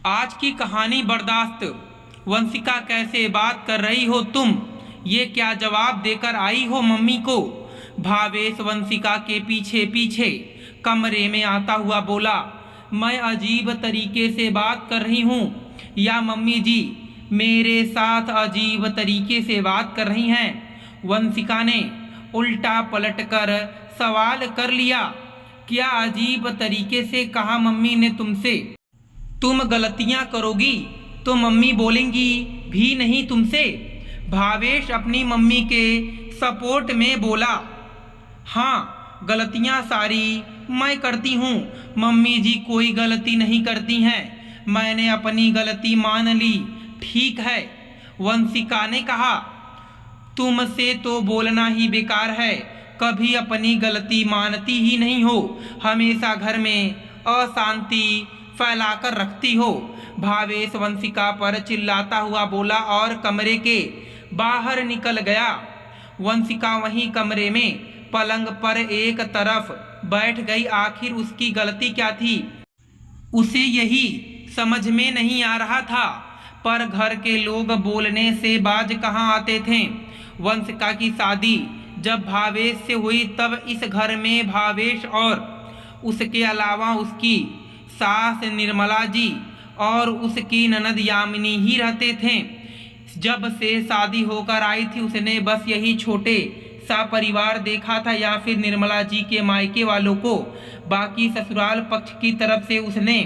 आज की कहानी बर्दाश्त। वंशिका, कैसे बात कर रही हो तुम? ये क्या जवाब देकर आई हो मम्मी को? भावेश वंशिका के पीछे पीछे कमरे में आता हुआ बोला। मैं अजीब तरीके से बात कर रही हूँ या मम्मी जी मेरे साथ अजीब तरीके से बात कर रही हैं? वंशिका ने उल्टा पलटकर सवाल कर लिया। क्या अजीब तरीके से कहा मम्मी ने तुमसे? तुम गलतियां करोगी तो मम्मी बोलेंगी भी नहीं तुमसे। भावेश अपनी मम्मी के सपोर्ट में बोला। हाँ, गलतियां सारी मैं करती हूँ, मम्मी जी कोई गलती नहीं करती हैं, मैंने अपनी गलती मान ली, ठीक है। वंशिका ने कहा। तुमसे तो बोलना ही बेकार है, कभी अपनी गलती मानती ही नहीं हो, हमेशा घर में अशांति फैलाकर रखती हो। भावेश वंशिका पर चिल्लाता हुआ बोला और कमरे के बाहर निकल गया। वंशिका वहीं कमरे में पलंग पर एक तरफ बैठ गई। आखिर उसकी गलती क्या थी, उसे यही समझ में नहीं आ रहा था। पर घर के लोग बोलने से बाज कहाँ आते थे। वंशिका की शादी जब भावेश से हुई तब इस घर में भावेश और उसके अलावा उसकी सास निर्मला जी और उसकी ननद यामिनी ही रहते थे। जब से शादी होकर आई थी उसने बस यही छोटे सा परिवार देखा था, या फिर निर्मला जी के मायके वालों को। बाकी ससुराल पक्ष की तरफ से उसने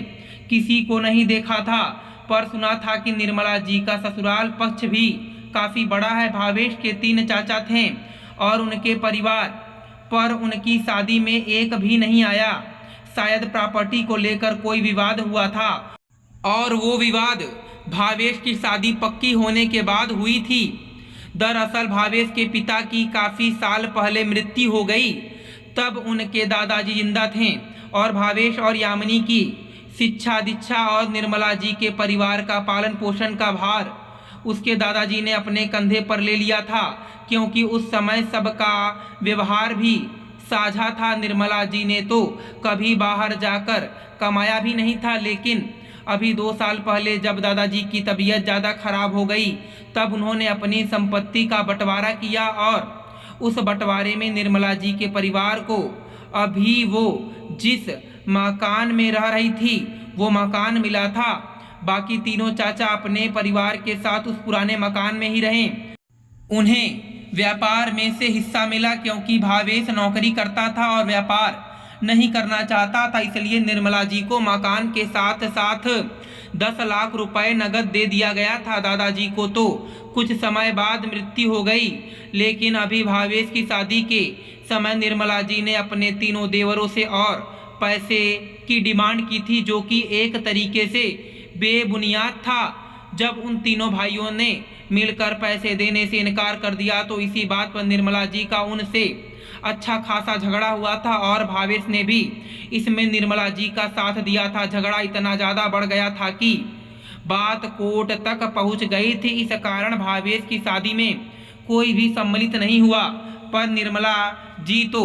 किसी को नहीं देखा था। पर सुना था कि निर्मला जी का ससुराल पक्ष भी काफ़ी बड़ा है। भावेश के 3 चाचा थे और उनके परिवार पर उनकी शादी में एक भी नहीं आया। शायद प्रॉपर्टी को लेकर कोई विवाद हुआ था और वो विवाद भावेश की शादी पक्की होने के बाद हुई थी। दरअसल भावेश के पिता की काफ़ी साल पहले मृत्यु हो गई। तब उनके दादाजी जिंदा थे और भावेश और यामिनी की शिक्षा दीक्षा और निर्मला जी के परिवार का पालन पोषण का भार उसके दादाजी ने अपने कंधे पर ले लिया था, क्योंकि उस समय सबका व्यवहार भी साझा था। निर्मला जी ने तो कभी बाहर जाकर कमाया भी नहीं था, लेकिन अभी 2 साल पहले जब दादाजी की तबीयत ज़्यादा खराब हो गई तब उन्होंने अपनी संपत्ति का बंटवारा किया और उस बंटवारे में निर्मला जी के परिवार को अभी वो जिस मकान में रह रही थी वो मकान मिला था। बाकी तीनों चाचा अपने परिवार के साथ उस पुराने मकान में ही रहे। उन्हें व्यापार में से हिस्सा मिला, क्योंकि भावेश नौकरी करता था और व्यापार नहीं करना चाहता था, इसलिए निर्मला जी को मकान के साथ साथ 10 लाख रुपए नगद दे दिया गया था। दादाजी को तो कुछ समय बाद मृत्यु हो गई, लेकिन अभी भावेश की शादी के समय निर्मला जी ने अपने तीनों देवरों से और पैसे की डिमांड की थी, जो कि एक तरीके से बेबुनियाद था। जब उन तीनों भाइयों ने मिलकर पैसे देने से इनकार कर दिया तो इसी बात पर निर्मला जी का उनसे अच्छा खासा झगड़ा हुआ था और भावेश ने भी इसमें निर्मला जी का साथ दिया था। झगड़ा इतना ज़्यादा बढ़ गया था कि बात कोर्ट तक पहुंच गई थी। इस कारण भावेश की शादी में कोई भी सम्मिलित नहीं हुआ। पर निर्मला जी तो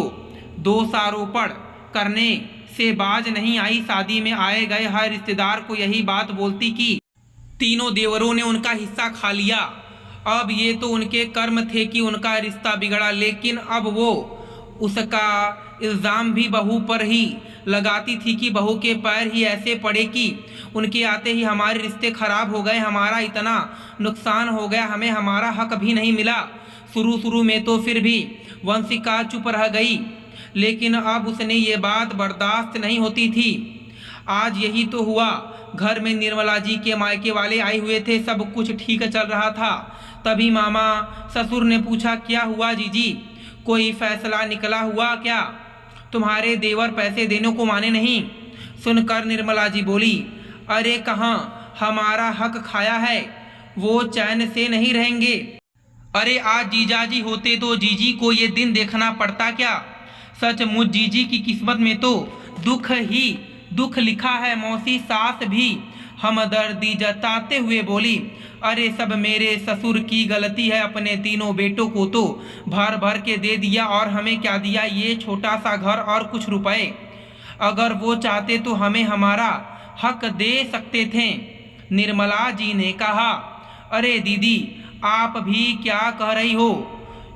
दोषारोपण करने से बाज नहीं आई। शादी में आए गए हर रिश्तेदार को यही बात बोलती कि तीनों देवरों ने उनका हिस्सा खा लिया। अब ये तो उनके कर्म थे कि उनका रिश्ता बिगड़ा, लेकिन अब वो उसका इल्ज़ाम भी बहू पर ही लगाती थी कि बहू के पैर ही ऐसे पड़े कि उनके आते ही हमारे रिश्ते खराब हो गए, हमारा इतना नुकसान हो गया, हमें हमारा हक भी नहीं मिला। शुरू में तो फिर भी वंशिका चुप रह गई, लेकिन अब उसने ये बात बर्दाश्त नहीं होती थी। आज यही तो हुआ। घर में निर्मला जी के मायके वाले आए हुए थे, सब कुछ ठीक चल रहा था। तभी मामा ससुर ने पूछा, क्या हुआ जीजी, कोई फैसला निकला हुआ क्या? तुम्हारे देवर पैसे देने को माने नहीं? सुनकर निर्मला जी बोली, अरे कहाँ, हमारा हक खाया है, वो चैन से नहीं रहेंगे। अरे आज जीजाजी होते तो जीजी को ये दिन देखना पड़ता क्या? सचमुच जीजी की किस्मत में तो दुख ही दुख लिखा है। मौसी सास भी हमदर्दी जताते हुए बोली, अरे सब मेरे ससुर की गलती है, अपने तीनों बेटों को तो भर भर के दे दिया और हमें क्या दिया, ये छोटा सा घर और कुछ रुपए। अगर वो चाहते तो हमें हमारा हक दे सकते थे। निर्मला जी ने कहा, अरे दीदी, आप भी क्या कह रही हो?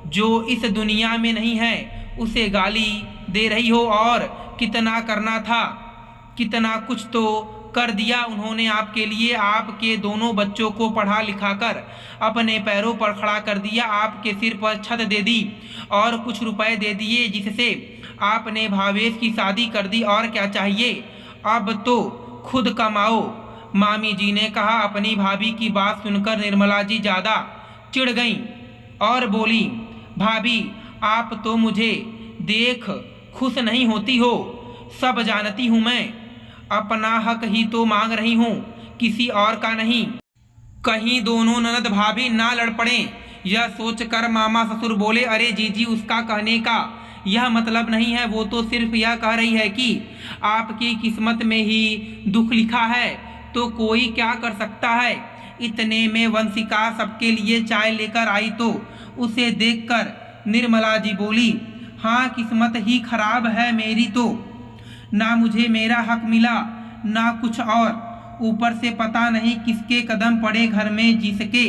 जो इस दुनिया में नहीं है उसे गाली दे रही हो। और कितना करना था, कितना कुछ तो कर दिया उन्होंने आपके लिए। आपके दोनों बच्चों को पढ़ा लिखा कर अपने पैरों पर खड़ा कर दिया, आपके सिर पर छत दे दी और कुछ रुपए दे दिए जिससे आपने भावेश की शादी कर दी। और क्या चाहिए, अब तो खुद कमाओ। मामी जी ने कहा। अपनी भाभी की बात सुनकर निर्मला जी ज़्यादा चिढ़ गईं और बोली, भाभी, आप तो मुझे देख खुश नहीं होती हो। सब जानती हूँ मैं, अपना हक ही तो मांग रही हूँ, किसी और का नहीं। कहीं दोनों ननद भाभी ना लड़ पड़ें, यह सोचकर मामा ससुर बोले, अरे जीजी, उसका कहने का यह मतलब नहीं है। वो तो सिर्फ यह कह रही है कि आपकी किस्मत में ही दुख लिखा है तो कोई क्या कर सकता है। इतने में वंशिका सबके लिए चाय लेकर आई तो उसे देखकर निर्मला जी बोली, हाँ, किस्मत ही खराब है मेरी तो। ना मुझे मेरा हक मिला ना कुछ और, ऊपर से पता नहीं किसके कदम पड़े घर में जिसके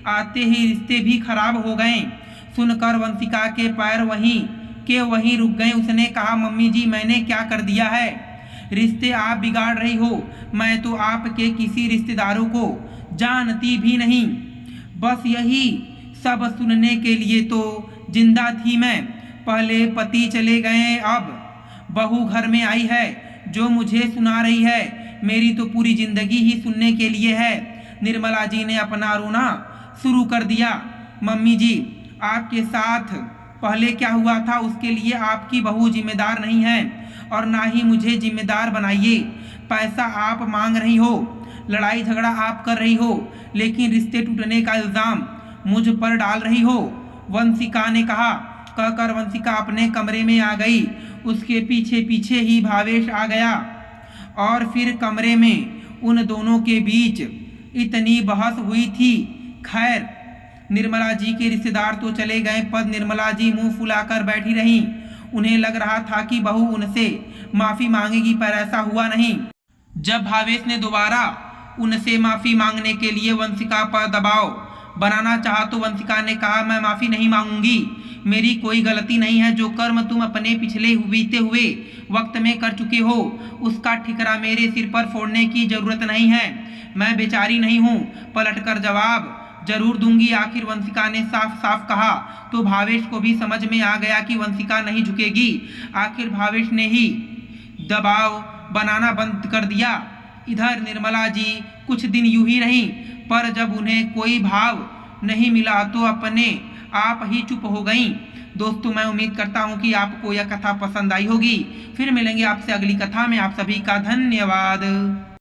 आते ही रिश्ते भी खराब हो गए। सुनकर वंशिका के पैर वहीं रुक गए। उसने कहा, मम्मी जी, मैंने क्या कर दिया है? रिश्ते आप बिगाड़ रही हो। मैं तो आपके किसी रिश्तेदारों को जानती भी नहीं। बस यही सब सुनने के लिए तो जिंदा थी मैं। पहले पति चले गए, अब बहू घर में आई है जो मुझे सुना रही है। मेरी तो पूरी जिंदगी ही सुनने के लिए है। निर्मला जी ने अपना रोना शुरू कर दिया। मम्मी जी, आपके साथ पहले क्या हुआ था उसके लिए आपकी बहू जिम्मेदार नहीं है और ना ही मुझे जिम्मेदार बनाइए। पैसा आप मांग रही हो, लड़ाई झगड़ा आप कर रही हो, लेकिन रिश्ते टूटने का इल्ज़ाम मुझ पर डाल रही हो, वंशिका ने कहा। कहकर वंशिका अपने कमरे में आ गई। उसके पीछे पीछे ही भावेश आ गया और फिर कमरे में उन दोनों के बीच इतनी बहस हुई थी। खैर, निर्मला जी के रिश्तेदार तो चले गए, पर निर्मला जी मुंह फुलाकर बैठी रहीं। उन्हें लग रहा था कि बहू उनसे माफ़ी मांगेगी, पर ऐसा हुआ नहीं। जब भावेश ने दोबारा उनसे माफ़ी मांगने के लिए वंशिका पर दबाव बनाना चाहा तो वंशिका ने कहा, मैं माफ़ी नहीं मांगूंगी, मेरी कोई गलती नहीं है। जो कर्म तुम अपने पिछले बीते हुए वक्त में कर चुके हो उसका ठिकरा मेरे सिर पर फोड़ने की जरूरत नहीं है। मैं बेचारी नहीं हूँ, पलटकर जवाब जरूर दूंगी। आखिर वंशिका ने साफ साफ कहा तो भावेश को भी समझ में आ गया कि वंशिका नहीं झुकेगी। आखिर भावेश ने ही दबाव बनाना बंद कर दिया। इधर निर्मला जी कुछ दिन यूं ही रहीं, पर जब उन्हें कोई भाव नहीं मिला तो अपने आप ही चुप हो गईं। दोस्तों, मैं उम्मीद करता हूं कि आपको यह कथा पसंद आई होगी। फिर मिलेंगे आपसे अगली कथा में। आप सभी का धन्यवाद।